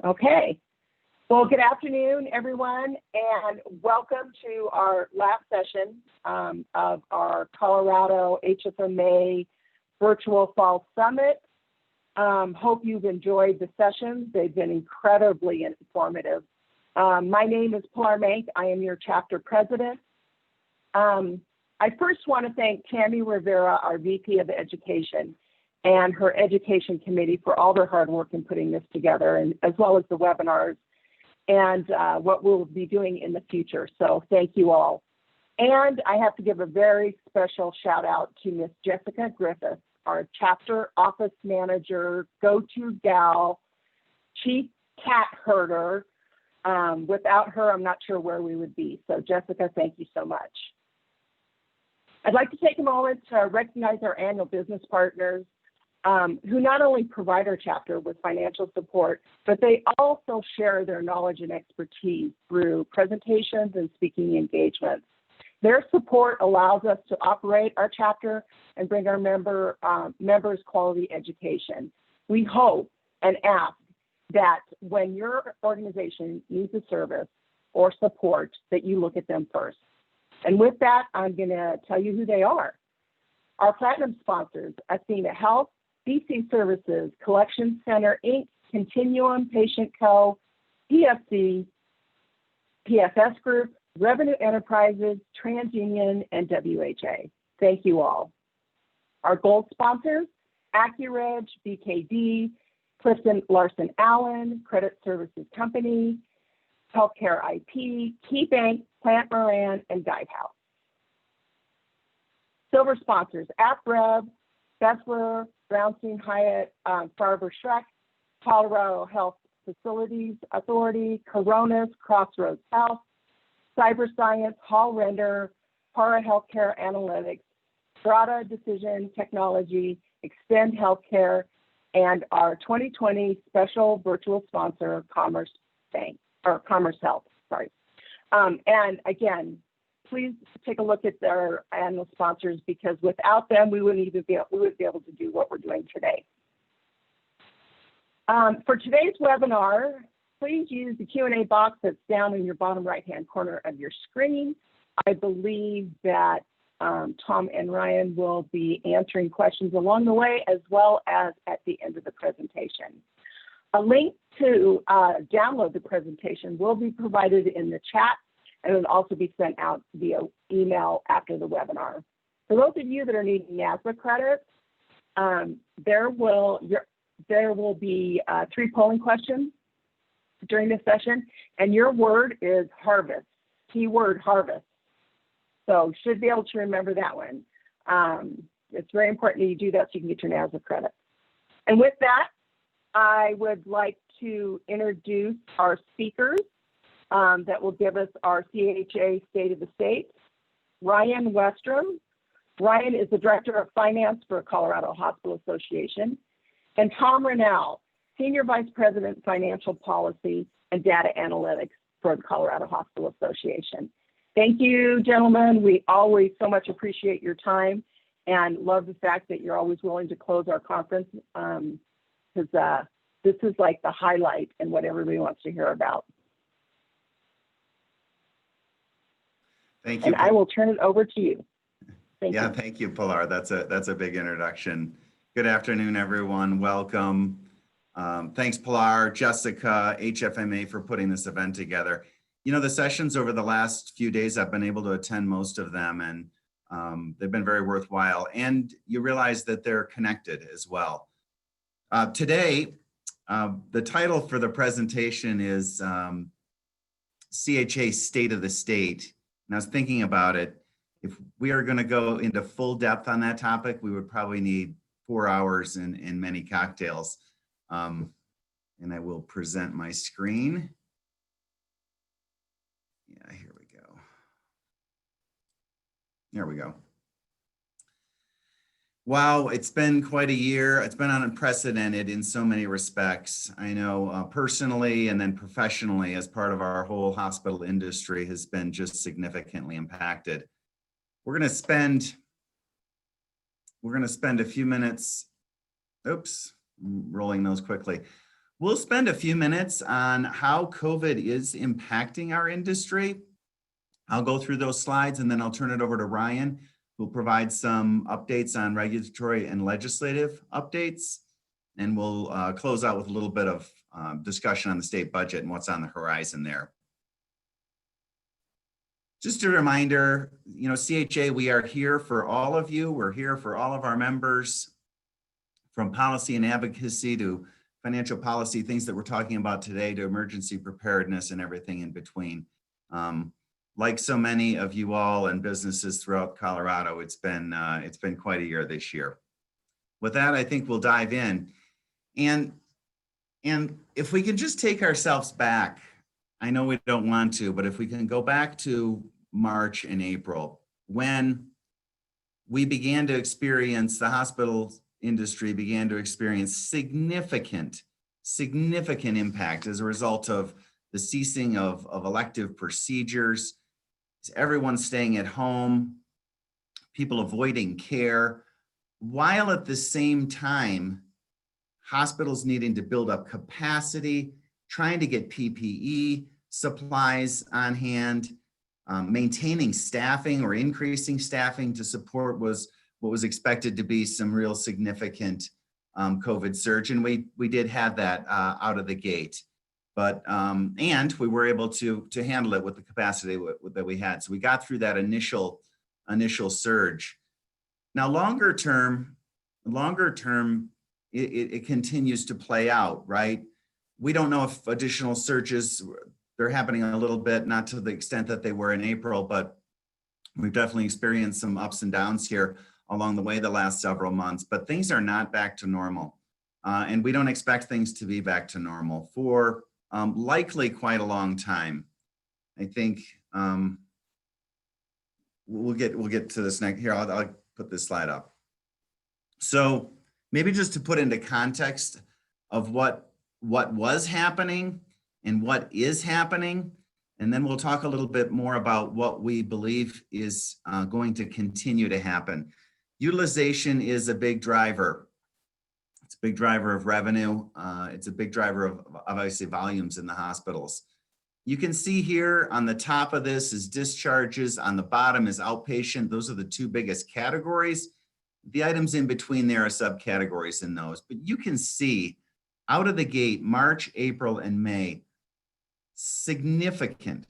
Okay. Well, good afternoon, everyone, and welcome to our last session of our Colorado HFMA Virtual Fall Summit. Hope you've enjoyed the sessions. They've been incredibly informative. My name is Pilar Mank. I am your chapter president. I first want to thank Tammy Rivera, our VP of Education, and her education committee for all their hard work in putting this together, and as well as the webinars and what we'll be doing in the future. So thank you all. And I have to give a very special shout out to Miss Jessica Griffith, our chapter office manager, go-to gal, chief cat herder. Without her, I'm not sure where we would be. So Jessica, thank you so much. I'd like to take a moment to recognize our annual business partners who not only provide our chapter with financial support, but they also share their knowledge and expertise through presentations and speaking engagements. Their support allows us to operate our chapter and bring our members quality education. We hope and ask that when your organization needs a service or support, that you look at them first. And with that, I'm going to tell you who they are. Our platinum sponsors: Athena Health, DC Services, Collection Center, Inc., Continuum, Patient Co., PFC, PFS Group, Revenue Enterprises, TransUnion, and WHA. Thank you all. Our gold sponsors: AccuReg, BKD, Clifton Larson Allen, Credit Services Company, Healthcare IP, KeyBank, Plant Moran, and Guidehouse. Silver sponsors: AppRev, Bessler, Brownstein Hyatt, Farber Schreck, Colorado Health Facilities Authority, Coronas, Crossroads Health, Cyberscience, Hall Render, Para Healthcare Analytics, Strata Decision Technology, Extend Healthcare, and our 2020 special virtual sponsor, Commerce Health. And again, please take a look at their annual sponsors, because without them, we wouldn't be able to do what we're doing today. For today's webinar, please use the Q&A box that's down in your bottom right-hand corner of your screen. I believe that Tom and Ryan will be answering questions along the way, as well as at the end of the presentation. A link to download the presentation will be provided in the chat, and it will also be sent out via email after the webinar. For those of you that are needing NASBA credits, there will be 3 polling questions during this session, and your word is harvest, keyword harvest. So should be able to remember that one. It's very important that you do that so you can get your NASBA credit. And with that, I would like to introduce our speakers that will give us our CHA State of the State. Ryan Westrom. Ryan is the Director of Finance for Colorado Hospital Association. And Tom Rennell, Senior Vice President, Financial Policy and Data Analytics for the Colorado Hospital Association. Thank you, gentlemen. We always so much appreciate your time and love the fact that you're always willing to close our conference, because this is like the highlight and what everybody wants to hear about. Thank you. And I will turn it over to you. Thank you. Thank you, Pilar. That's a big introduction. Good afternoon, everyone. Welcome. Thanks, Pilar, Jessica, HFMA for putting this event together. You know, the sessions over the last few days, I've been able to attend most of them, and they've been very worthwhile. And you realize that they're connected as well. Today, the title for the presentation is CHA State of the State. And I was thinking about it. If we are going to go into full depth on that topic, we would probably need 4 hours and many cocktails. And I will present my screen. Yeah, here we go. There we go. Wow, it's been quite a year. It's been unprecedented in so many respects. I know personally and then professionally, as part of our whole hospital industry, has been just significantly impacted. We're going to spend a few minutes, oops, I'm rolling those quickly. We'll spend a few minutes on how COVID is impacting our industry. I'll go through those slides and then I'll turn it over to Ryan, who'll provide some updates on regulatory and legislative updates. And we'll close out with a little bit of discussion on the state budget and what's on the horizon there. Just a reminder, CHA, we are here for all of you. We're here for all of our members, from policy and advocacy to financial policy, things that we're talking about today, to emergency preparedness and everything in between. Like so many of you all and businesses throughout Colorado, it's been quite a year this year. With that, I think we'll dive in. And if we can just take ourselves back, I know we don't want to, but if we can go back to March and April, when we began to experience, the hospital industry began to experience significant impact as a result of the ceasing of elective procedures, everyone staying at home, people avoiding care, while at the same time, hospitals needing to build up capacity, trying to get PPE supplies on hand, maintaining staffing or increasing staffing to support what was expected to be some real significant COVID surge. And we did have that out of the gate, but and we were able to handle it with the capacity that we had. So we got through that initial surge. Now, longer term, it continues to play out, right? We don't know if additional surges, they're happening a little bit, not to the extent that they were in April, but we've definitely experienced some ups and downs here along the way the last several months, but things are not back to normal. And we don't expect things to be back to normal for likely quite a long time. I think we'll get to this next here. I'll put this slide up. So maybe just to put into context of what was happening and what is happening, and then we'll talk a little bit more about what we believe is going to continue to happen. Utilization is a big driver. It's a big driver of revenue. It's a big driver of obviously volumes in the hospitals. You can see here on the top of this is discharges, on the bottom is outpatient. Those are the two biggest categories. The items in between there are subcategories in those, but you can see out of the gate, March, April, and May, significant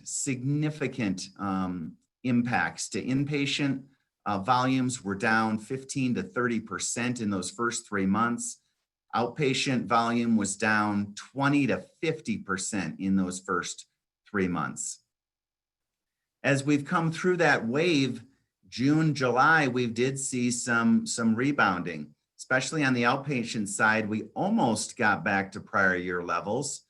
impacts to inpatient. Volumes were down 15 to 30% in those first 3 months. Outpatient volume was down 20 to 50% in those first 3 months. As we've come through that wave, June, July, we did see some rebounding, especially on the outpatient side. We almost got back to prior year levels.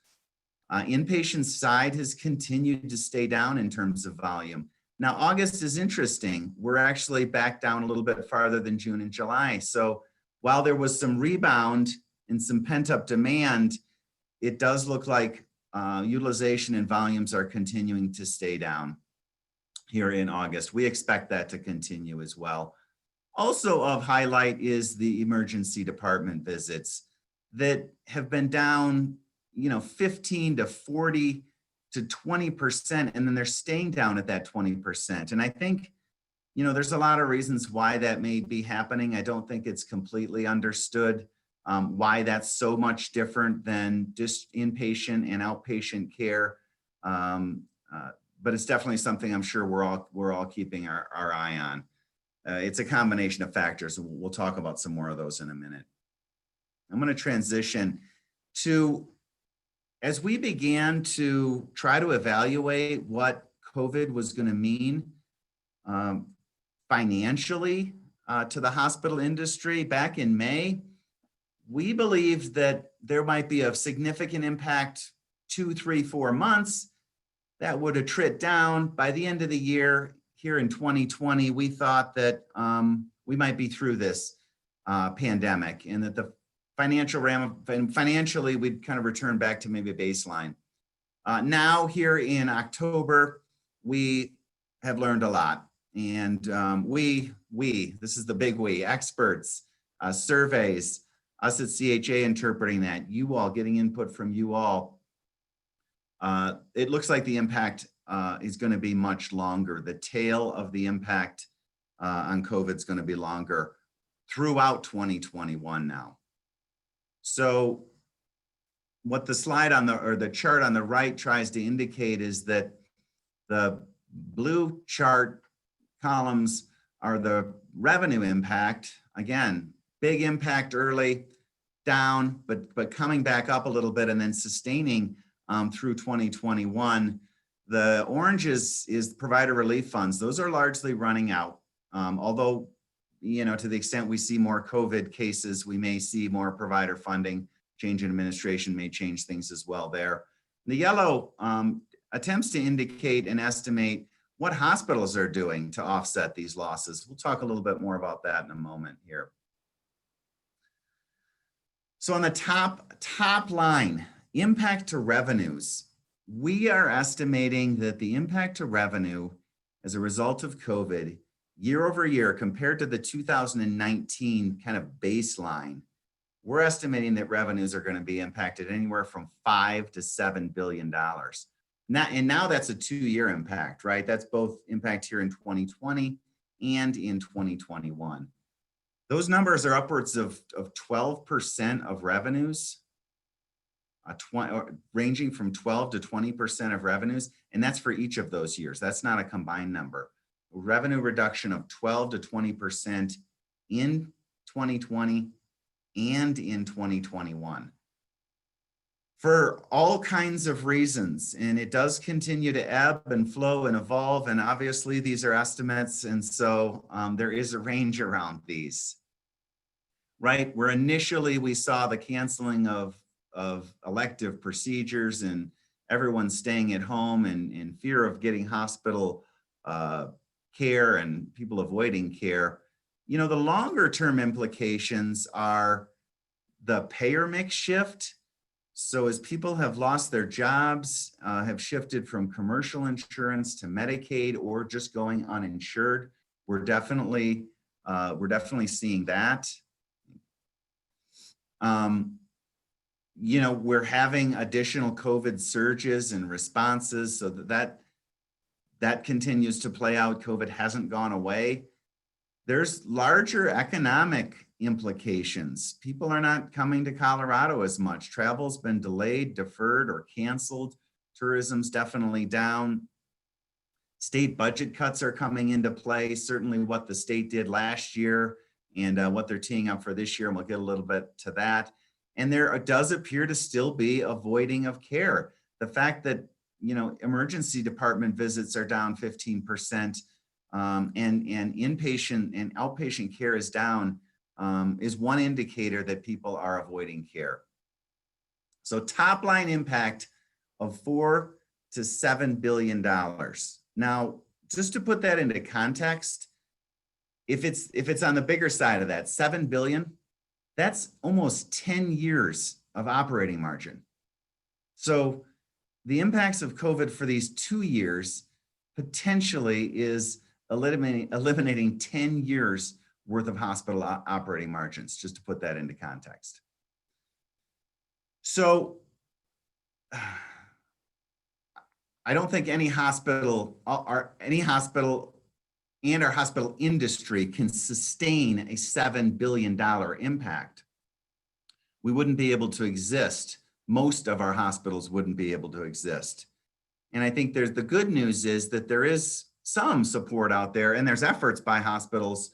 Inpatient side has continued to stay down in terms of volume. Now, August is interesting. We're actually back down a little bit farther than June and July. So while there was some rebound and some pent-up demand, it does look like utilization and volumes are continuing to stay down here in August. We expect that to continue as well. Also of highlight is the emergency department visits that have been down, 15 to 40 to 20%, and then they're staying down at that 20%. And I think, there's a lot of reasons why that may be happening. I don't think it's completely understood why that's so much different than just inpatient and outpatient care. But it's definitely something I'm sure we're all keeping our eye on. It's a combination of factors, and we'll talk about some more of those in a minute. I'm going to transition to, as we began to try to evaluate what COVID was going to mean financially to the hospital industry back in May, we believed that there might be a significant impact 2, 3, 4 months that would attrit down. By the end of the year here in 2020, we thought that we might be through this pandemic, and that the financially we'd kind of return back to maybe a baseline. Now here in October, we have learned a lot, and this is the big we, experts, surveys, us at CHA interpreting that, you all getting input from you all, it looks like the impact is going to be much longer. The tail of the impact on COVID is going to be longer throughout 2021 now. So what the slide on the chart on the right tries to indicate is that the blue chart columns are the revenue impact. Again, big impact early, down, but coming back up a little bit and then sustaining through 2021. The orange is provider relief funds. Those are largely running out. Although, to the extent we see more COVID cases, we may see more provider funding. Change in administration may change things as well there. The yellow attempts to indicate and estimate what hospitals are doing to offset these losses. We'll talk a little bit more about that in a moment here. So on the top line, impact to revenues, we are estimating that the impact to revenue as a result of COVID year over year compared to the 2019 kind of baseline, we're estimating that revenues are going to be impacted anywhere from $5 to $7 billion. Now that's a 2-year impact, right? That's both impact here in 2020 and in 2021. Those numbers are upwards of 12% of revenues, ranging from 12 to 20% of revenues, and that's for each of those years. That's not a combined number. A revenue reduction of 12 to 20% in 2020 and in 2021. For all kinds of reasons, and it does continue to ebb and flow and evolve, and obviously these are estimates, and so there is a range around these, right? Where initially we saw the canceling of elective procedures and everyone staying at home and in fear of getting hospital care and people avoiding care. The longer term implications are the payer mix shift. So as people have lost their jobs, have shifted from commercial insurance to Medicaid or just going uninsured, we're definitely seeing that. We're having additional COVID surges and responses, so that continues to play out. COVID hasn't gone away. There's larger economic implications. People are not coming to Colorado as much. Travel's been delayed, deferred, or canceled. Tourism's definitely down. State budget cuts are coming into play. Certainly what the state did last year and what they're teeing up for this year, and we'll get a little bit to that. And there does appear to still be avoiding of care. The fact that, emergency department visits are down 15%, and inpatient and outpatient care is down, is one indicator that people are avoiding care. So top line impact of $4 to $7 billion. Now, just to put that into context, if it's on the bigger side of that, $7 billion, that's almost 10 years of operating margin. So the impacts of COVID for these 2 years potentially is eliminating 10 years worth of hospital operating margins, just to put that into context. So I don't think any hospital and our hospital industry can sustain a $7 billion impact. We wouldn't be able to exist. Most of our hospitals wouldn't be able to exist. And I think the good news is that there is some support out there, and there's efforts by hospitals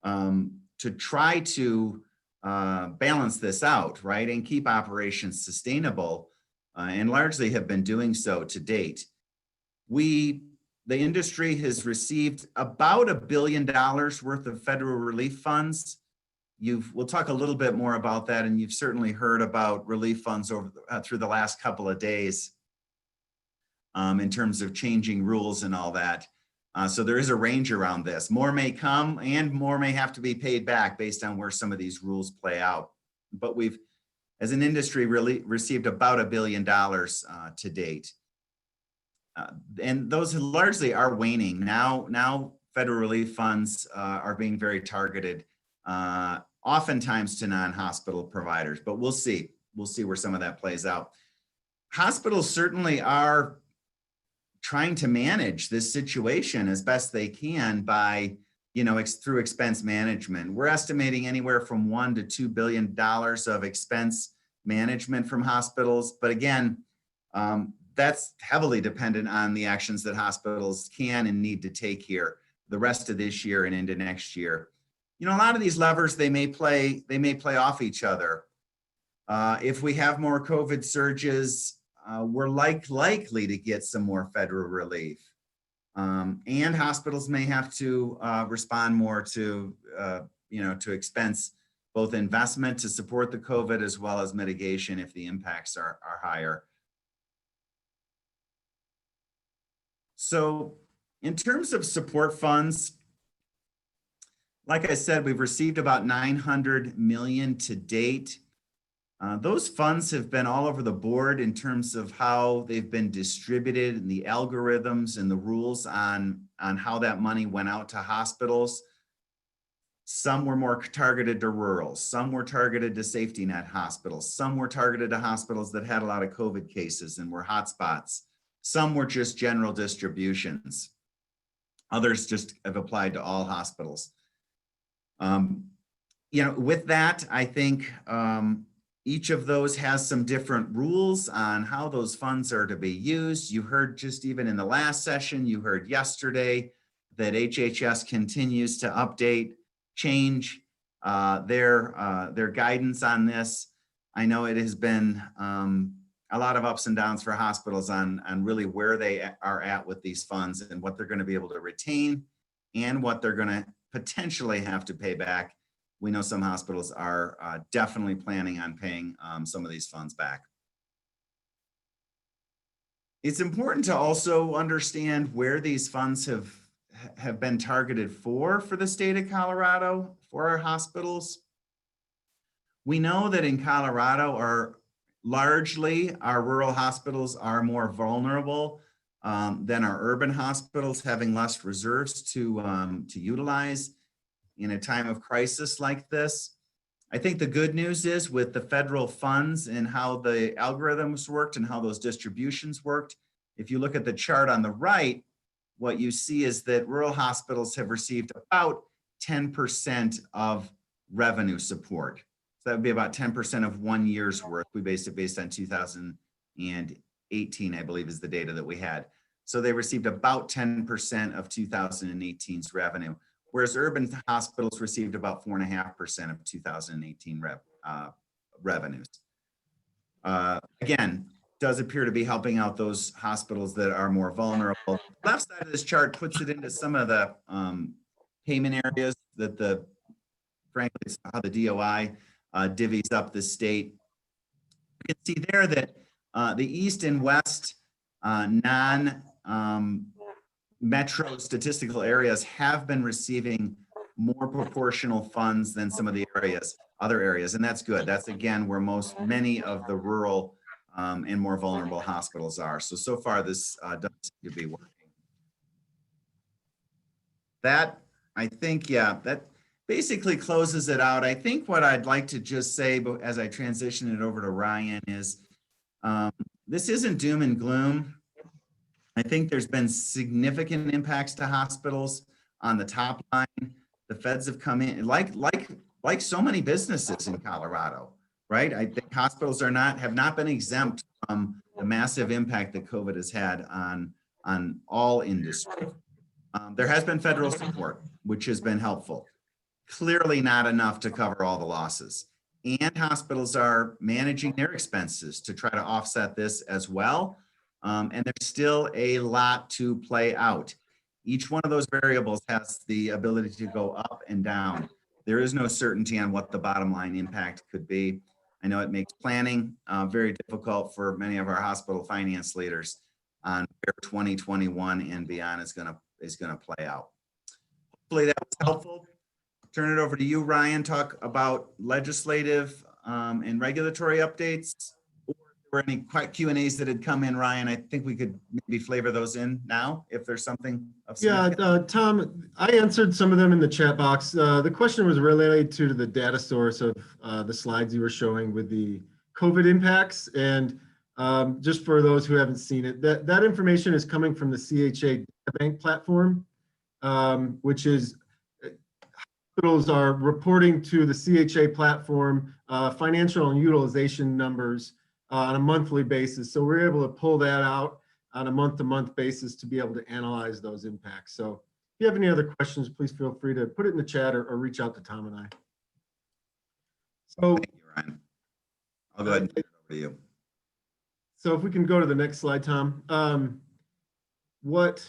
to try to balance this out, right, and keep operations sustainable, and largely have been doing so to date. The industry has received about $1 billion worth of federal relief funds. We'll talk a little bit more about that, and you've certainly heard about relief funds through the last couple of days in terms of changing rules and all that. So there is a range around this. More may come and more may have to be paid back based on where some of these rules play out. But we've, as an industry, really received about $1 billion to date. And those largely are waning. Now federal relief funds are being very targeted. oftentimes to non-hospital providers, but we'll see. We'll see where some of that plays out. Hospitals certainly are trying to manage this situation as best they can by, through expense management. We're estimating anywhere from $1 to $2 billion of expense management from hospitals. But again, that's heavily dependent on the actions that hospitals can and need to take here the rest of this year and into next year. A lot of these levers, they may play off each other. If we have more COVID surges, we're likely to get some more federal relief. And hospitals may have to respond more to expense both investment to support the COVID as well as mitigation if the impacts are higher. So in terms of support funds, like I said, we've received about $900 million to date. Those funds have been all over the board in terms of how they've been distributed and the algorithms and the rules on how that money went out to hospitals. Some were more targeted to rural, some were targeted to safety net hospitals, some were targeted to hospitals that had a lot of COVID cases and were hotspots. Some were just general distributions. Others just have applied to all hospitals. With that, I think each of those has some different rules on how those funds are to be used. You heard just even in the last session, you heard yesterday that HHS continues to update, change their guidance on this. I know it has been a lot of ups and downs for hospitals on really where they are at with these funds and what they're going to be able to retain and what they're going to potentially have to pay back. We know some hospitals are definitely planning on paying some of these funds back. It's important to also understand where these funds have been targeted for the state of Colorado, for our hospitals. We know that in Colorado, our rural hospitals are more vulnerable than our urban hospitals, having less reserves to utilize in a time of crisis like this. I think the good news is with the federal funds and how the algorithms worked and how those distributions worked, if you look at the chart on the right, what you see is that rural hospitals have received about 10% of revenue support. So that would be about 10% of 1 year's worth. We based it based on 2018, I believe is the data that we had. So they received about 10% of 2018's revenue, whereas urban hospitals received about 4.5% of 2018 revenues. Again, does appear to be helping out those hospitals that are more vulnerable. The left side of this chart puts it into some of the payment areas that frankly, it's how the DOI divvies up the state. You can see there that the East and West non-metro statistical areas have been receiving more proportional funds than some of the other areas, and that's good. That's again where many of the rural and more vulnerable hospitals are. So far this does seem to be working. That, I think, that basically closes it out. I think what I'd like to just say, but as I transition it over to Ryan, is this isn't doom and gloom. I think there's been significant impacts to hospitals on the top line. The feds have come in, like so many businesses in Colorado, right? I think hospitals have not been exempt from the massive impact that COVID has had on all industries. There has been federal support, which has been helpful. Clearly not enough to cover all the losses. And hospitals are managing their expenses to try to offset this as well. And there's still a lot to play out. Each one of those variables has the ability to go up and down. There is no certainty on what the bottom line impact could be. I know it makes planning very difficult for many of our hospital finance leaders on where 2021 and beyond is going to play out. Hopefully that was helpful. Turn it over to you, Ryan. Talk about legislative and regulatory updates. Or if there were any Q&As that had come in, Ryan. I think we could maybe flavor those in now if there's something of significance. Tom, I answered some of them in the chat box. The question was related to the data source of the slides you were showing with the COVID impacts. And just for those who haven't seen it, that information is coming from the CHA bank platform, which is hospitals are reporting to the CHA platform financial and utilization numbers on a monthly basis. So we're able to pull that out on a month-to-month basis to be able to analyze those impacts. So if you have any other questions, please feel free to put it in the chat or reach out to Tom and I. So, thank you, Ryan. I'll go ahead and turn it over to you. So if we can go to the next slide, Tom. What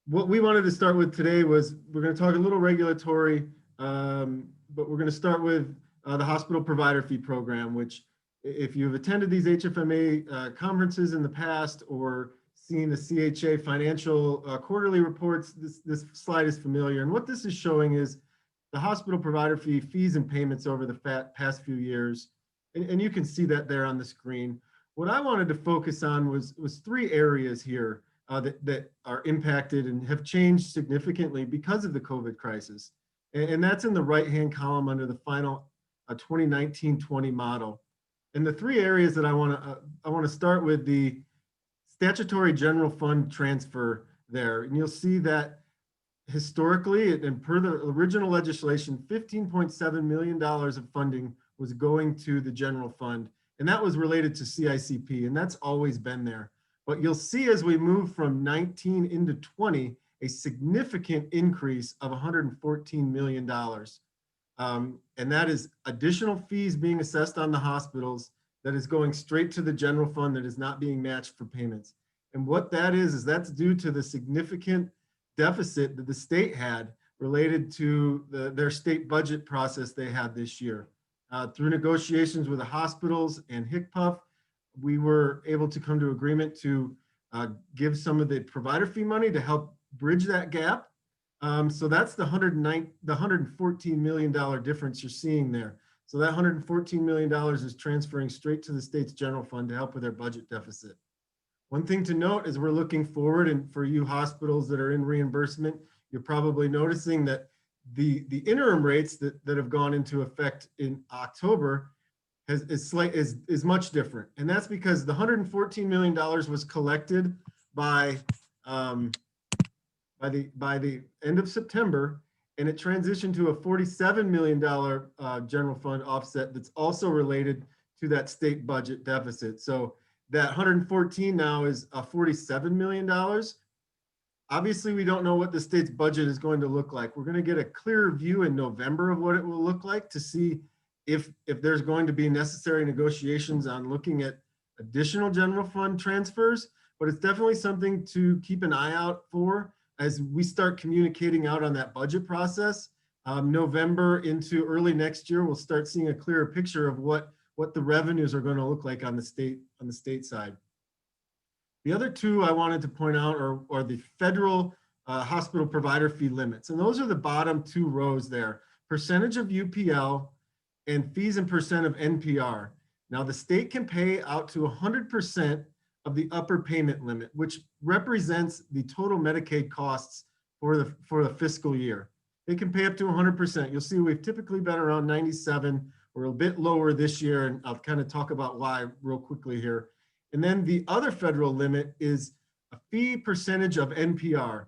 we wanted to start with today was we're going to talk a little regulatory, but we're going to start with the hospital provider fee program, which if you've attended these HFMA conferences in the past or seen the CHA financial quarterly reports, this slide is familiar. And what this is showing is the hospital provider fee fees and payments over the past few years. And you can see that there on the screen. What I wanted to focus on was three areas here that are impacted and have changed significantly because of the COVID crisis. And that's in the right-hand column under the final 2019-20 model. And the three areas that I want to start with the statutory general fund transfer there. And you'll see that historically, and per the original legislation, $15.7 million of funding was going to the general fund. And that was related to CICP, and that's always been there. But you'll see as we move from 19 into 20, a significant increase of $114 million. And that is additional fees being assessed on the hospitals that is going straight to the general fund that is not being matched for payments. And what that is that's due to the significant deficit that the state had related to their state budget process they had this year. Through negotiations with the hospitals and HCPF, we were able to come to agreement to give some of the provider fee money to help bridge that gap. So that's the $114 million difference you're seeing there. So that $114 million is transferring straight to the state's general fund to help with their budget deficit. One thing to note as we're looking forward, and for you hospitals that are in reimbursement, you're probably noticing that the interim rates that have gone into effect in October is much different. And that's because the $114 million was collected by the end of September, and it transitioned to a $47 million general fund offset that's also related to that state budget deficit. So that 114 now is $47 million. Obviously, we don't know what the state's budget is going to look like. We're going to get a clearer view in November of what it will look like to see if there's going to be necessary negotiations on looking at additional general fund transfers, but it's definitely something to keep an eye out for as we start communicating out on that budget process. November into early next year, we'll start seeing a clearer picture of what the revenues are going to look like on the state side. The other two I wanted to point out are the federal hospital provider fee limits. And those are the bottom two rows there. Percentage of UPL and fees and percent of NPR. Now the state can pay out to 100% of the upper payment limit, which represents the total Medicaid costs for the fiscal year. They can pay up to 100%. You'll see we've typically been around 97. We're a bit lower this year, and I'll kind of talk about why real quickly here. And then the other federal limit is a fee percentage of NPR.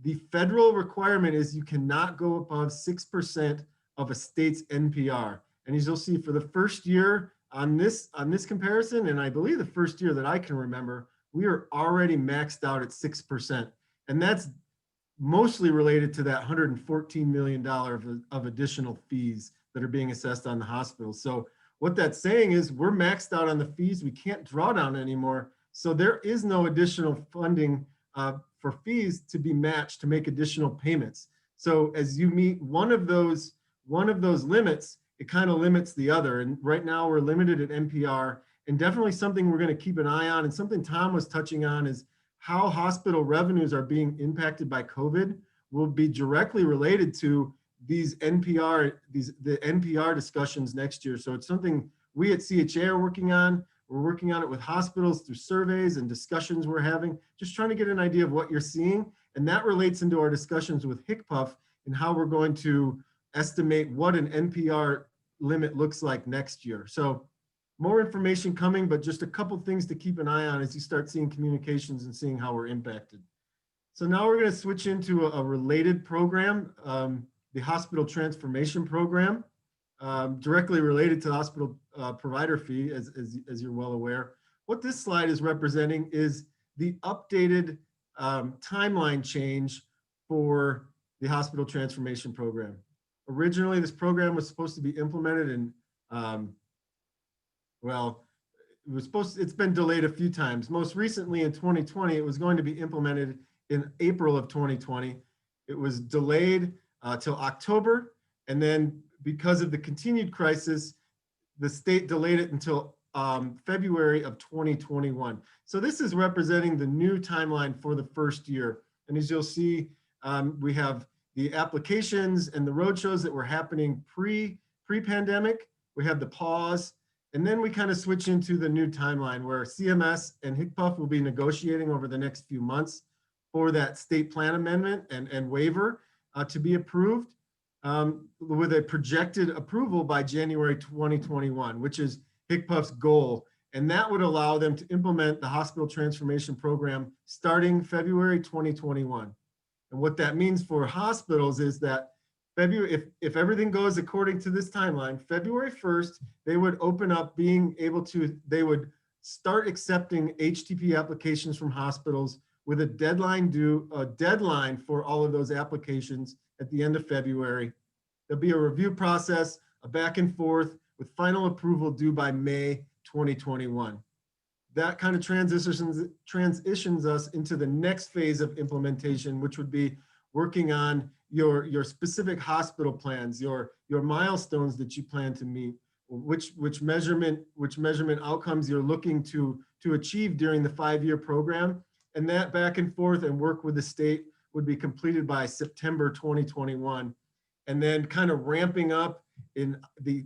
The federal requirement is you cannot go above 6% of a state's NPR. And as you'll see for the first year on this comparison, and I believe the first year that I can remember, we are already maxed out at 6%. And that's mostly related to that $114 million of additional fees that are being assessed on the hospitals. So what that's saying is we're maxed out on the fees. We can't draw down anymore. So there is no additional funding for fees to be matched to make additional payments. So as you meet one of those limits, it kind of limits the other. And right now we're limited at NPR, and definitely something we're going to keep an eye on. And something Tom was touching on is how hospital revenues are being impacted by COVID will be directly related to the NPR discussions next year. So it's something we at CHA are working on. We're working on it with hospitals through surveys and discussions we're having, just trying to get an idea of what you're seeing. And that relates into our discussions with HCPF and how we're going to estimate what an NPR limit looks like next year. So more information coming, but just a couple things to keep an eye on as you start seeing communications and seeing how we're impacted. So now we're going to switch into a related program, the hospital transformation program, directly related to the hospital provider fee, as you're well aware. What this slide is representing is the updated timeline change for the hospital transformation program. Originally, this program was supposed to be implemented in, it's been delayed a few times. Most recently in 2020, it was going to be implemented in April of 2020. It was delayed till October, and then because of the continued crisis, the state delayed it until February of 2021. So this is representing the new timeline for the first year. And as you'll see, we have the applications and the roadshows that were happening pre-pandemic. We have the pause, and then we kind of switch into the new timeline where CMS and HCPF will be negotiating over the next few months for that state plan amendment and waiver to be approved with a projected approval by January 2021, which is HCPF's goal. And that would allow them to implement the hospital transformation program starting February 2021. And what that means for hospitals is that if everything goes according to this timeline, February 1st, they would open up they would start accepting HTP applications from hospitals with a deadline for all of those applications at the end of February. There'll be a review process, a back and forth with final approval due by May 2021. That kind of transitions us into the next phase of implementation, which would be working on your specific hospital plans, your milestones that you plan to meet, which measurement outcomes you're looking to achieve during the 5-year program. And that back and forth and work with the state would be completed by September 2021. And then kind of ramping up in the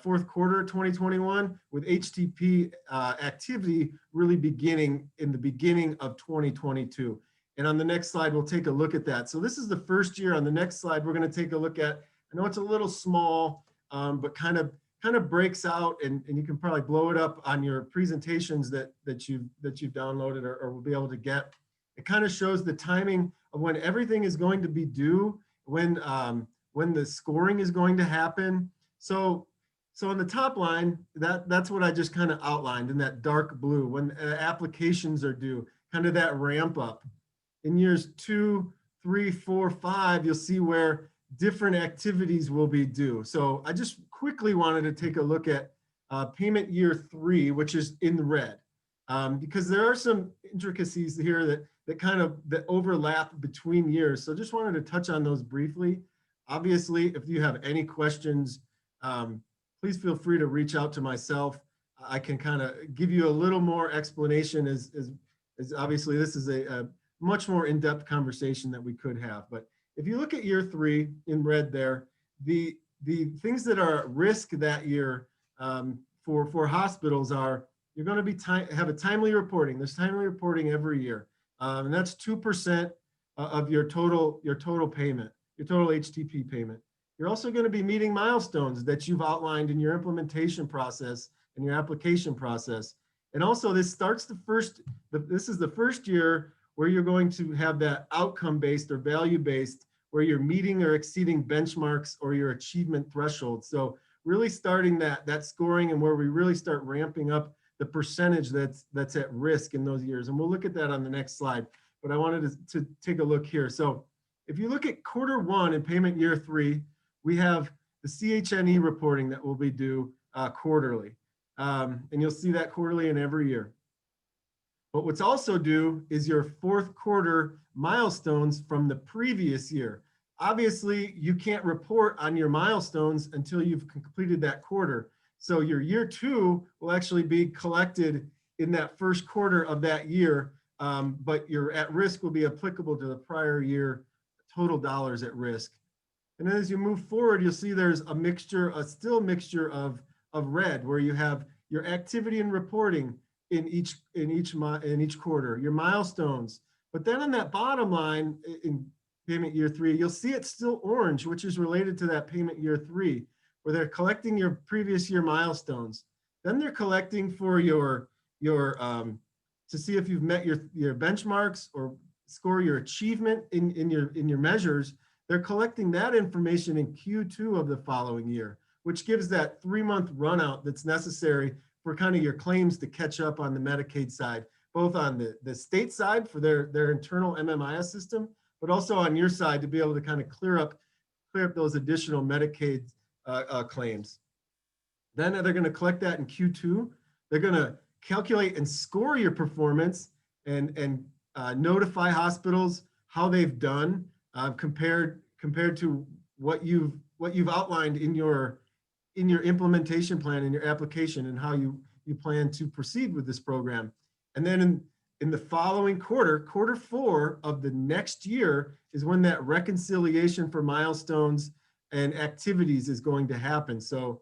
fourth quarter 2021 with HTP activity really beginning in the beginning of 2022. And on the next slide, we'll take a look at that. So this is the first year. On the next slide, we're going to take a look at, I know it's a little small, but kind of breaks out, and you can probably blow it up on your presentations that you've downloaded or will be able to get. It kind of shows the timing of when everything is going to be due, when the scoring is going to happen. So on the top line, that's what I just kind of outlined in that dark blue, when applications are due, kind of that ramp up. In years 2, 3, 4, 5, you'll see where different activities will be due. So I just quickly wanted to take a look at payment year 3, which is in red, because there are some intricacies here that overlap between years. So just wanted to touch on those briefly. Obviously, if you have any questions, please feel free to reach out to myself. I can kind of give you a little more explanation as obviously this is a much more in-depth conversation that we could have. But if you look at year 3 in red there, the things that are at risk that year for hospitals are, you're going to have a timely reporting. There's timely reporting every year. And that's 2% of your total payment, your total HTP payment. You're also going to be meeting milestones that you've outlined in your implementation process and your application process. And also this is the first year where you're going to have that outcome-based or value-based, where you're meeting or exceeding benchmarks or your achievement threshold. So really starting that scoring, and where we really start ramping up the percentage that's at risk in those years. And we'll look at that on the next slide, but I wanted to take a look here. So if you look at quarter 1 in payment year 3, we have the CHNE reporting that will be due quarterly. And you'll see that quarterly in every year. But what's also due is your fourth quarter milestones from the previous year. Obviously, you can't report on your milestones until you've completed that quarter. So your year 2 will actually be collected in that first quarter of that year, but your at risk will be applicable to the prior year total dollars at risk. And then as you move forward, you'll see there's a still mixture of red, where you have your activity and reporting in each quarter, your milestones. But then on that bottom line in payment year 3, you'll see it's still orange, which is related to that payment year 3, where they're collecting your previous year milestones. Then they're collecting for your to see if you've met your benchmarks or score your achievement in your measures. They're collecting that information in Q2 of the following year, which gives that 3-month run out that's necessary for kind of your claims to catch up on the Medicaid side, both on the state side for their internal MMIS system, but also on your side to be able to kind of clear up those additional Medicaid claims. Then they're going to collect that in Q2. They're going to calculate and score your performance and notify hospitals how they've done compared to what you've outlined in your implementation plan, in your application, and how you plan to proceed with this program. And then in the following quarter 4 of the next year is when that reconciliation for milestones and activities is going to happen. So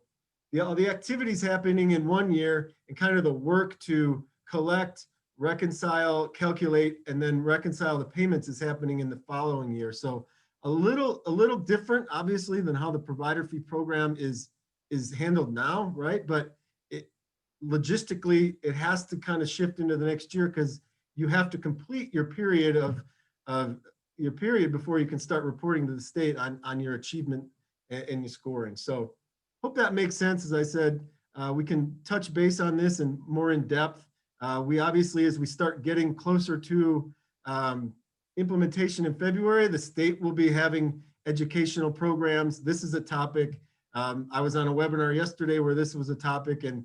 the activities happening in 1 year and kind of the work to collect, reconcile, calculate, and then reconcile the payments is happening in the following year. So a little different, obviously, than how the provider fee program is handled now, right? But logistically, it has to kind of shift into the next year because you have to complete your period before you can start reporting to the state on your achievement and your scoring. So hope that makes sense. As I said, we can touch base on this and more in depth. We obviously, as we start getting closer to implementation in February, the state will be having educational programs. This is a topic. I was on a webinar yesterday where this was a topic, and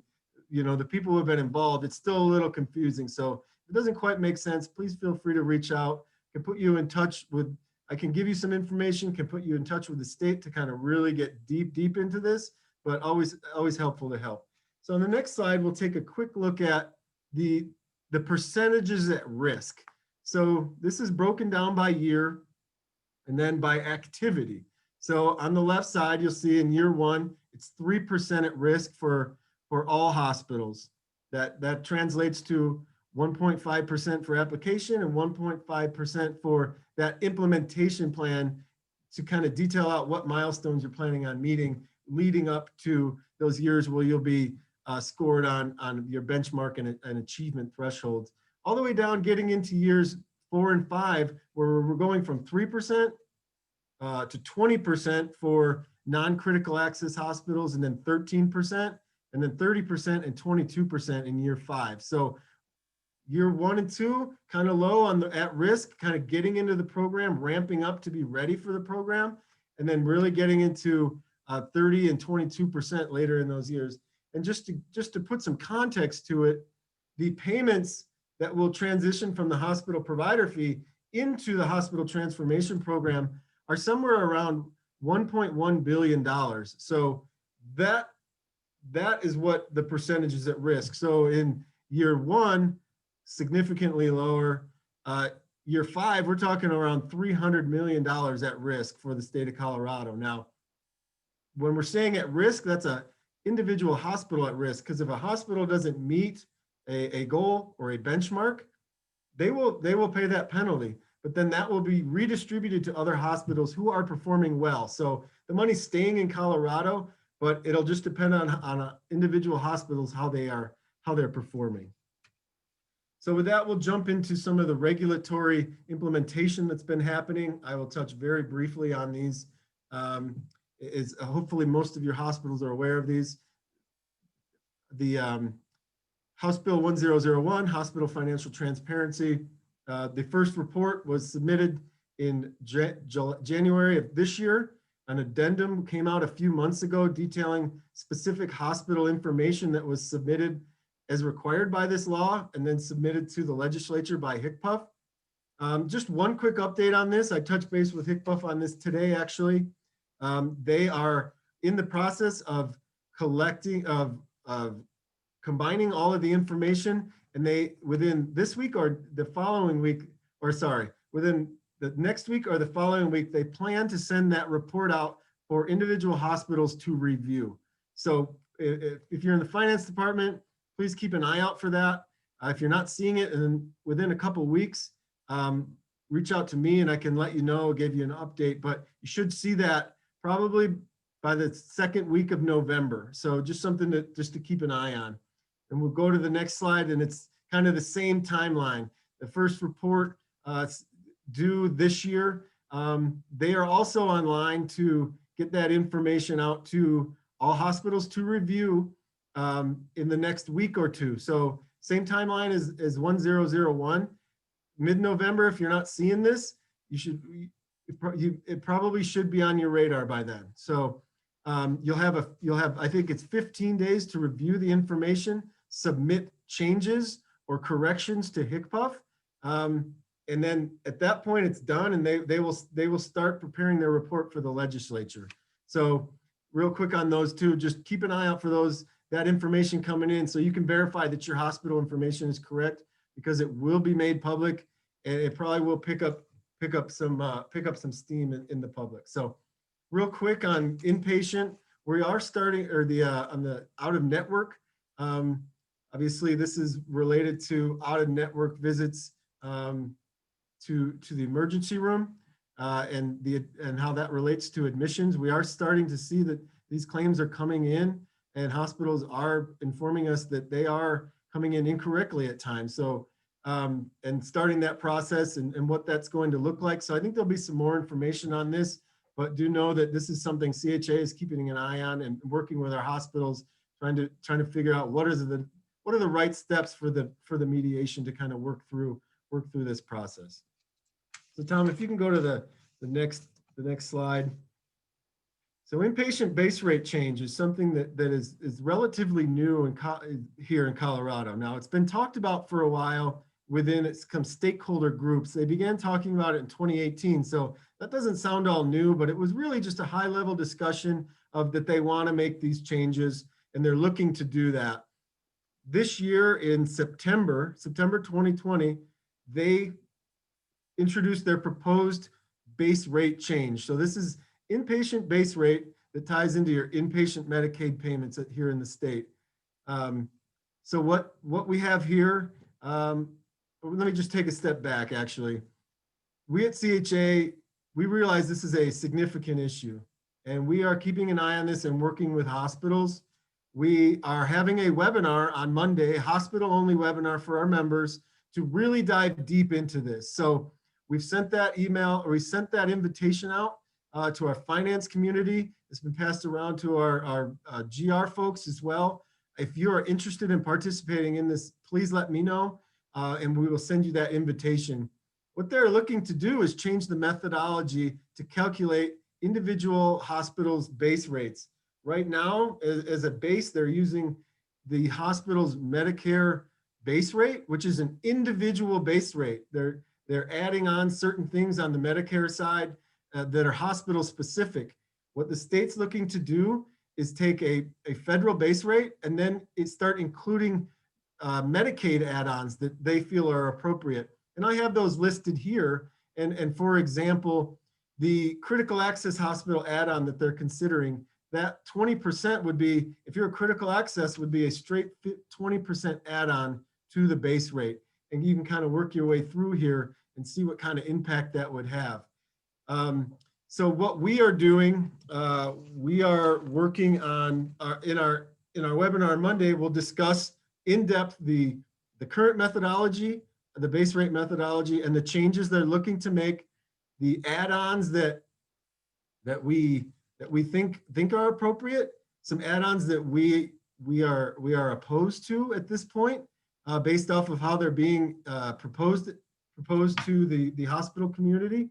the people who have been involved, it's still a little confusing. So if it doesn't quite make sense, please feel free to reach out. I can put you in touch with, I can give you some information, can put you in touch with the state to kind of really get deep into this, but always helpful to help. So on the next slide, we'll take a quick look at the percentages at risk. So this is broken down by year and then by activity. So on the left side, you'll see in year 1, it's 3% at risk for all hospitals. That translates to 1.5% for application and 1.5% for that implementation plan to kind of detail out what milestones you're planning on meeting leading up to those years where you'll be scored on your benchmark and achievement thresholds. All the way down, getting into years 4 and 5, where we're going from 3% to 20% for non-critical access hospitals, and then 13%, and then 30% and 22% in year 5. So year 1 and 2, kind of low on the at risk, kind of getting into the program, ramping up to be ready for the program, and then really getting into 30 and 22% later in those years. And just to put some context to it, the payments that will transition from the hospital provider fee into the hospital transformation program are somewhere around $1.1 billion. So that is what the percentage is at risk. So in year 1, significantly lower. Year 5, we're talking around $300 million at risk for the state of Colorado. Now, when we're saying at risk, that's a individual hospital at risk, because if a hospital doesn't meet a goal or a benchmark, they will pay that penalty, but then that will be redistributed to other hospitals who are performing well. So the money's staying in Colorado, but it'll just depend on individual hospitals how they're performing. So with that, we'll jump into some of the regulatory implementation that's been happening. I will touch very briefly on these. Hopefully most of your hospitals are aware of these. The House Bill 1001, Hospital Financial Transparency. The first report was submitted in January of this year. An addendum came out a few months ago detailing specific hospital information that was submitted as required by this law and then submitted to the legislature by HCPF. Just one quick update on this. I touched base with HCPF on this today, actually. They are in the process of combining all of the information, and they, within this week or the following week, within the next week or the following week, they plan to send that report out for individual hospitals to review. So if you're in the finance department, please keep an eye out for that. If you're not seeing it, and then within a couple weeks, reach out to me and I can let you know, give you an update, but you should see that probably by the second week of November. So just something to keep an eye on. And we'll go to the next slide, and it's kind of the same timeline. The first report due this year. They are also online to get that information out to all hospitals to review in the next week or two. So same timeline as 1001. Mid-November, if you're not seeing this, it probably should be on your radar by then. So you'll have, I think it's 15 days to review the information, submit changes or corrections to HCPF. And then at that point it's done, and they will start preparing their report for the legislature. So real quick on those two, just keep an eye out for that information coming in so you can verify that your hospital information is correct, because it will be made public and it probably will pick up some steam in the public. So real quick on inpatient, we are starting, or on the out of network. Obviously this is related to out of network visits to the emergency room and how that relates to admissions. We are starting to see that these claims are coming in, and hospitals are informing us that they are coming in incorrectly at times. So, and starting that process and what that's going to look like. So I think there'll be some more information on this, but do know that this is something CHA is keeping an eye on and working with our hospitals, trying to figure out what are the right steps for the mediation to kind of work through this process. So Tom, if you can go to the next slide. So inpatient base rate change is something that is relatively new here in Colorado. Now it's been talked about for a while within some stakeholder groups. They began talking about it in 2018. So that doesn't sound all new, but it was really just a high level discussion of that they want to make these changes and they're looking to do that. This year in September 2020, they introduced their proposed base rate change. So this is inpatient base rate that ties into your inpatient Medicaid payments here in the state. So what we have here, let me just take a step back actually. We at CHA, we realize this is a significant issue and we are keeping an eye on this and working with hospitals. We are having a webinar on Monday, hospital-only webinar for our members to really dive deep into this. So we've sent that email, or we sent that invitation out to our finance community. It's been passed around to our GR folks as well. If you are interested in participating in this, please let me know, and we will send you that invitation. What they're looking to do is change the methodology to calculate individual hospitals' base rates. Right now, as a base, they're using the hospital's Medicare base rate, which is an individual base rate. They're adding on certain things on the Medicare side that are hospital specific. What the state's looking to do is take a federal base rate and then start including Medicaid add-ons that they feel are appropriate. And I have those listed here. And for example, the critical access hospital add-on that they're considering, that 20% would be, if you're a critical access, would be a straight 20% add-on to the base rate. And you can kind of work your way through here and see what kind of impact that would have. So what we are doing, we are working on, in our webinar on Monday, we'll discuss in depth the current methodology, the base rate methodology, and the changes they're looking to make, the add-ons that we think are appropriate, some add-ons that we are opposed to at this point, based off of how they're being proposed to the hospital community,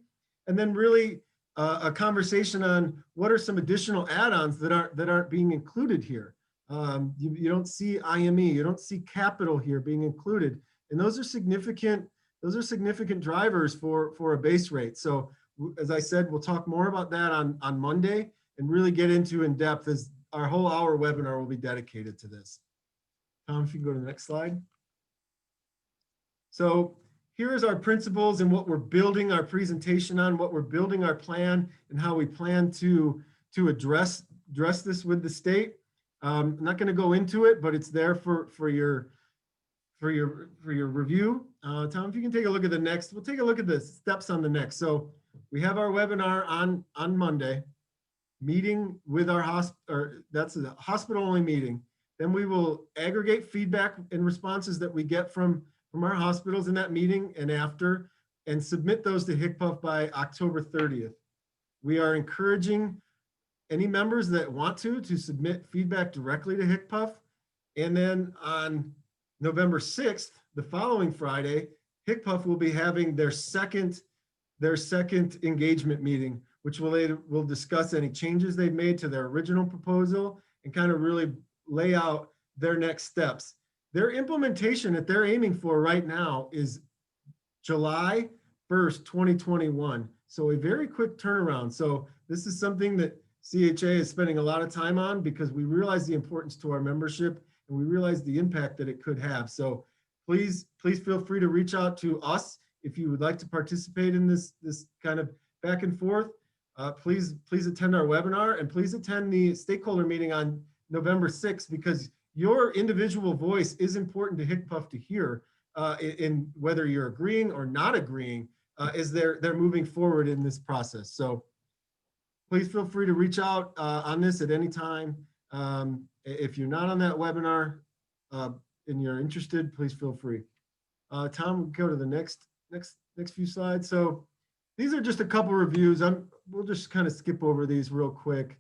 and then really a conversation on what are some additional add-ons that aren't being included here. You don't see IME, you don't see capital here being included, and those are significant drivers for a base rate. So as I said, we'll talk more about that on Monday and really get into in depth, as our whole hour webinar will be dedicated to this. Tom, if you can go to the next slide. So here's our principles and what we're building our presentation on, what we're building our plan, and how we plan to address this with the state. I'm not going to go into it, but it's there for your review. Tom, if you can take a look at the next, we'll take a look at the steps on the next. So we have our webinar on Monday, meeting with our hospital, that's a hospital only meeting. Then we will aggregate feedback and responses that we get from our hospitals in that meeting and after, and submit those to HCPF by October 30th. We are encouraging any members that want to submit feedback directly to HCPF. And then on November 6th, the following Friday, HCPF will be having their second engagement meeting, which will discuss any changes they've made to their original proposal and kind of really lay out their next steps. Their implementation that they're aiming for right now is July 1st, 2021. So a very quick turnaround. So this is something that CHA is spending a lot of time on because we realize the importance to our membership and we realize the impact that it could have. So please feel free to reach out to us if you would like to participate in this kind of back and forth. Please attend our webinar and please attend the stakeholder meeting on November 6th because your individual voice is important to HCPF to hear in whether you're agreeing or not agreeing as they're moving forward in this process. So please feel free to reach out on this at any time. If you're not on that webinar and you're interested, please feel free. Tom, we'll go to the next few slides. So these are just a couple reviews. We'll just kind of skip over these real quick.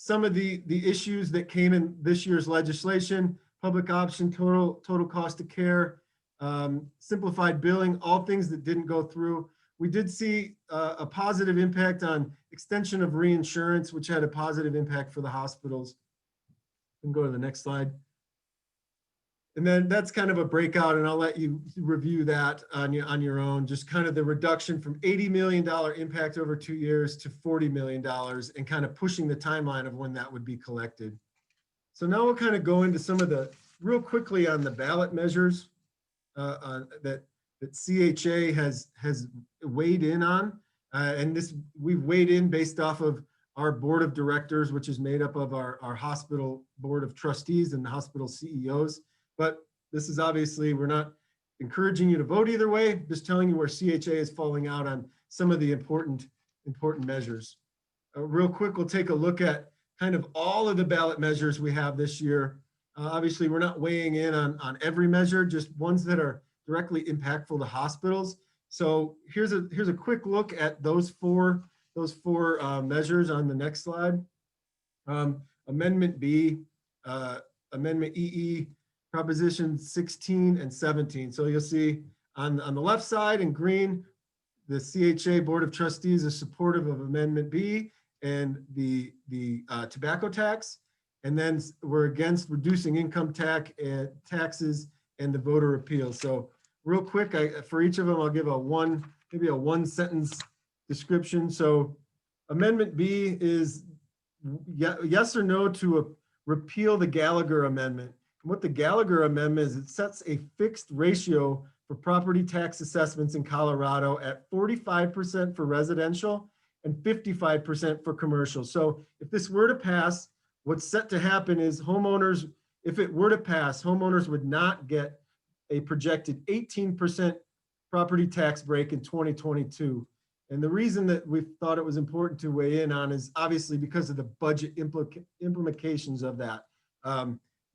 Some of the issues that came in this year's legislation: public option, total cost of care, simplified billing, all things that didn't go through. We did see a positive impact on extension of reinsurance, which had a positive impact for the hospitals. We can go to the next slide. And then that's kind of a breakout, and I'll let you review that on your own. Just kind of the reduction from $80 million impact over 2 years to $40 million and kind of pushing the timeline of when that would be collected. So now we'll kind of go into some of the, real quickly on the ballot measures that CHA has weighed in on. And this, we've weighed in based off of our board of directors, which is made up of our hospital board of trustees and the hospital CEOs. But this is obviously, we're not encouraging you to vote either way, just telling you where CHA is falling out on some of the important measures. Real quick, we'll take a look at kind of all of the ballot measures we have this year. Obviously, we're not weighing in on every measure, just ones that are directly impactful to hospitals. So here's a quick look at those four measures on the next slide. Amendment B, Amendment EE, Proposition 16 and 17. So you'll see on the left side in green, the CHA Board of Trustees is supportive of Amendment B and the tobacco tax. And then we're against reducing income taxes and the voter appeal. So real quick, for each of them, I'll give maybe a one sentence description. So Amendment B is yes or no to repeal the Gallagher Amendment. And what the Gallagher Amendment is, it sets a fixed ratio for property tax assessments in Colorado at 45% for residential and 55% for commercial. So if this were to pass, what's set to happen is homeowners, if it were to pass, homeowners would not get a projected 18% property tax break in 2022. And the reason that we thought it was important to weigh in on is obviously because of the budget implications of that.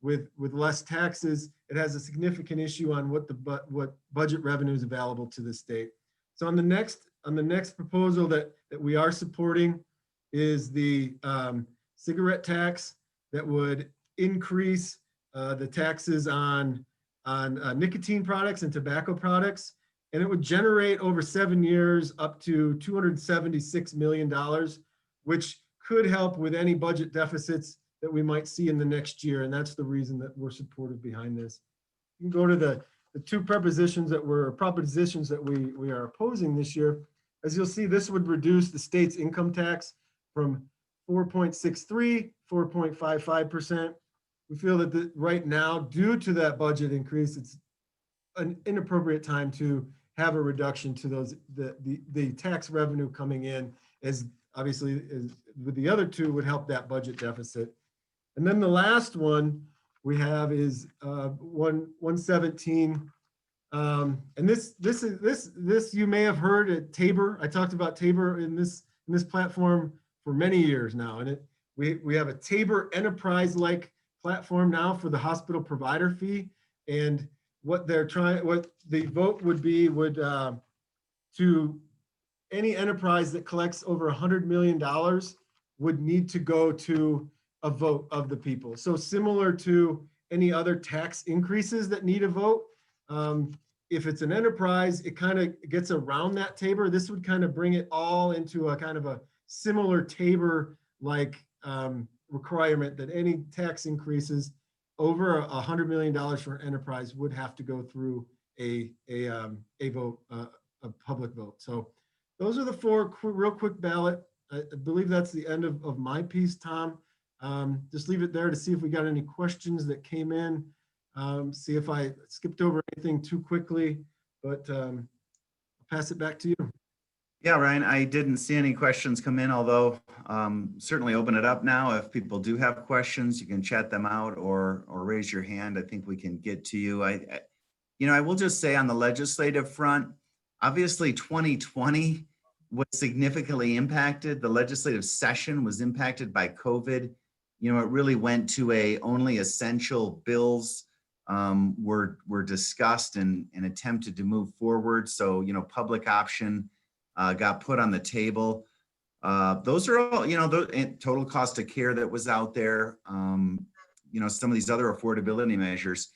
With less taxes, it has a significant issue on what budget revenue is available to the state. So on the next proposal that we are supporting is the cigarette tax that would increase the taxes on nicotine products and tobacco products. And it would generate over 7 years up to $276 million, which could help with any budget deficits that we might see in the next year. And that's the reason that we're supportive behind this. You can go to the two propositions that we are opposing this year. As you'll see, this would reduce the state's income tax from 4.63, 4.55%. We feel that right now, due to that budget increase, it's an inappropriate time to have a reduction to the tax revenue coming in, as obviously with the other two would help that budget deficit. And then the last one we have is 117. And this you may have heard at Tabor. I talked about Tabor in this platform for many years now, and we have a Tabor enterprise-like platform now for the hospital provider fee. And what the vote would be to any enterprise that collects over $100 million would need to go to a vote of the people. So similar to any other tax increases that need a vote, if it's an enterprise, it kind of gets around that Tabor. This would kind of bring it all into a kind of a similar Tabor-like requirement that any tax increases over $100 million for an enterprise would have to go through a vote, a public vote. So those are the four real quick ballot. I believe that's the end of my piece, Tom. Just leave it there to see if we got any questions that came in. See if I skipped over anything too quickly, but I'll pass it back to you. Yeah, Ryan, I didn't see any questions come in, although certainly open it up now. If people do have questions, you can chat them out or raise your hand. I think we can get to you. I will just say on the legislative front, obviously 2020 was significantly impacted. The legislative session was impacted by COVID. It really went to only essential bills were discussed and attempted to move forward. So, public option got put on the table. Those are all, total cost of care that was out there. Some of these other affordability measures.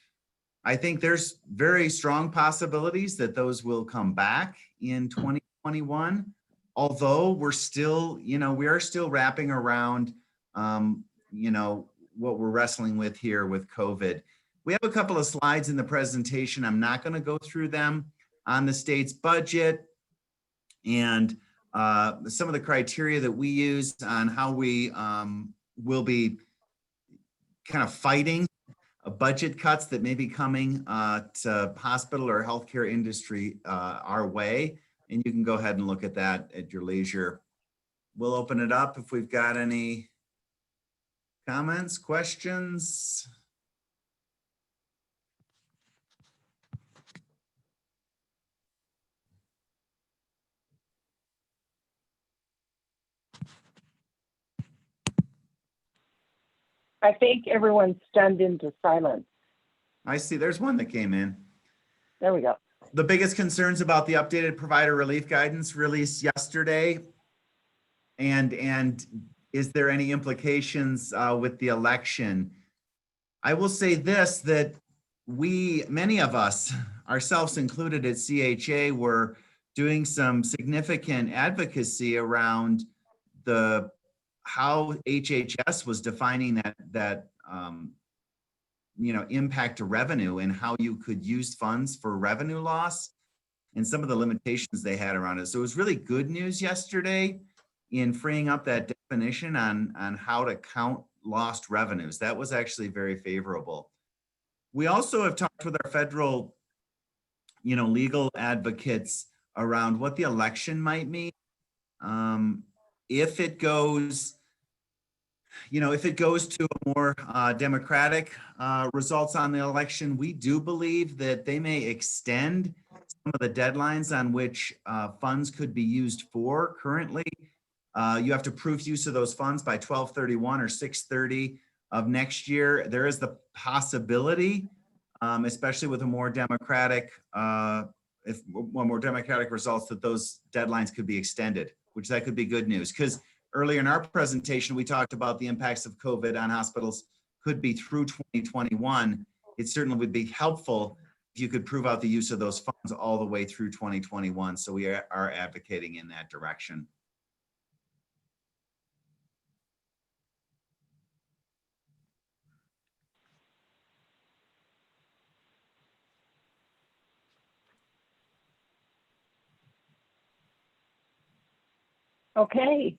I think there's very strong possibilities that those will come back in 2021. Although we are still wrapping around, what we're wrestling with here with COVID. We have a couple of slides in the presentation. I'm not going to go through them on the state's budget and some of the criteria that we use on how we will be kind of fighting budget cuts that may be coming to hospital or healthcare industry our way. And you can go ahead and look at that at your leisure. We'll open it up if we've got any comments, questions. I think everyone's stunned into silence. I see there's one that came in. There we go. The biggest concerns about the updated provider relief guidance released yesterday, and is there any implications with the election? I will say this, that many of us, ourselves included at CHA, were doing some significant advocacy around how HHS was defining that impact to revenue and how you could use funds for revenue loss and some of the limitations they had around it. So it was really good news yesterday in freeing up that definition on how to count lost revenues. That was actually very favorable. We also have talked with our federal, legal advocates around what the election might mean. If it goes to a more democratic results on the election, we do believe that they may extend some of the deadlines on which funds could be used for. Currently, you have to prove use of those funds by 12/31 or 6/30 of next year. There is the possibility, especially with a more democratic, more democratic results, that those deadlines could be extended, which that could be good news. Because earlier in our presentation, we talked about the impacts of COVID on hospitals could be through 2021. It certainly would be helpful if you could prove out the use of those funds all the way through 2021. So we are advocating in that direction. Okay.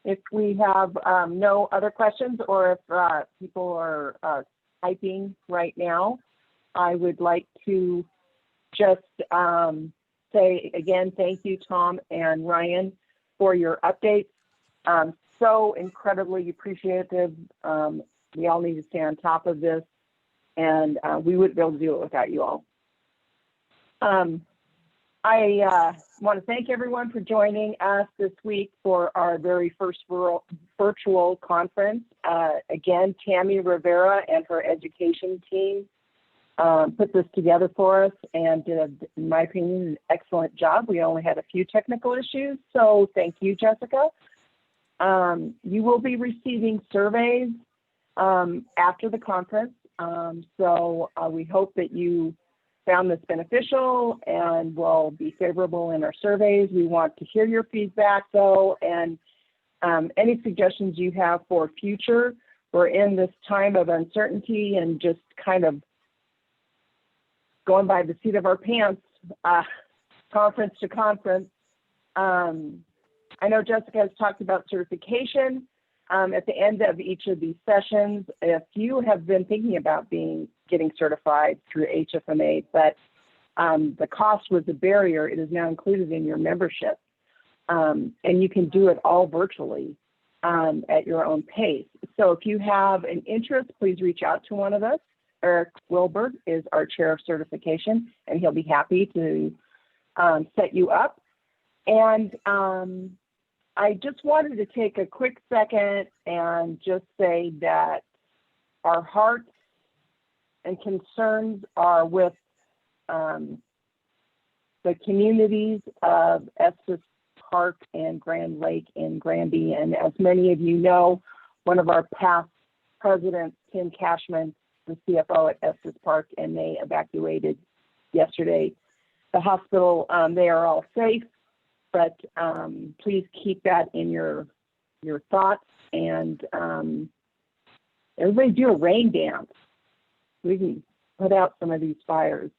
If we have no other questions, or if people are typing right now, I would like to just say again, thank you, Tom and Ryan, for your updates. so incredibly appreciative. We all need to stay on top of this, and we wouldn't be able to do it without you all. I want to thank everyone for joining us this week for our very first virtual conference. Again, Tammy Rivera and her education team put this together for us and did, in my opinion, an excellent job. We only had a few technical issues, so thank you, Jessica. You will be receiving surveys after the conference, so we hope that you found this beneficial and will be favorable in our surveys. We want to hear your feedback, though, and any suggestions you have for future. We're in this time of uncertainty and just kind of going by the seat of our pants, conference to conference. I know Jessica has talked about certification at the end of each of these sessions. If you have been thinking about getting certified through HFMA, but the cost was a barrier, it is now included in your membership. And you can do it all virtually at your own pace. So if you have an interest, please reach out to one of us. Eric Wilberg is our chair of certification, and he'll be happy to set you up. And I just wanted to take a quick second and just say that our hearts and concerns are with the communities of Estes Park and Grand Lake in Granby. And as many of you know, one of our past presidents, Tim Cashman, the CFO at Estes Park, and they evacuated yesterday. The hospital, they are all safe, but please keep that in your thoughts, and everybody do a rain dance. We can put out some of these fires.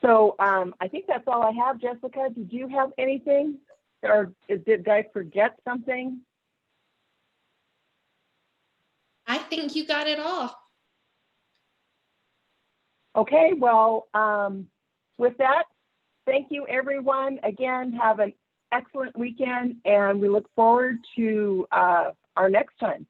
So I think that's all I have. Jessica, did you have anything, or did I forget something? I think you got it all. Okay, well, with that, thank you, everyone. Again, have an excellent weekend, and we look forward to our next time.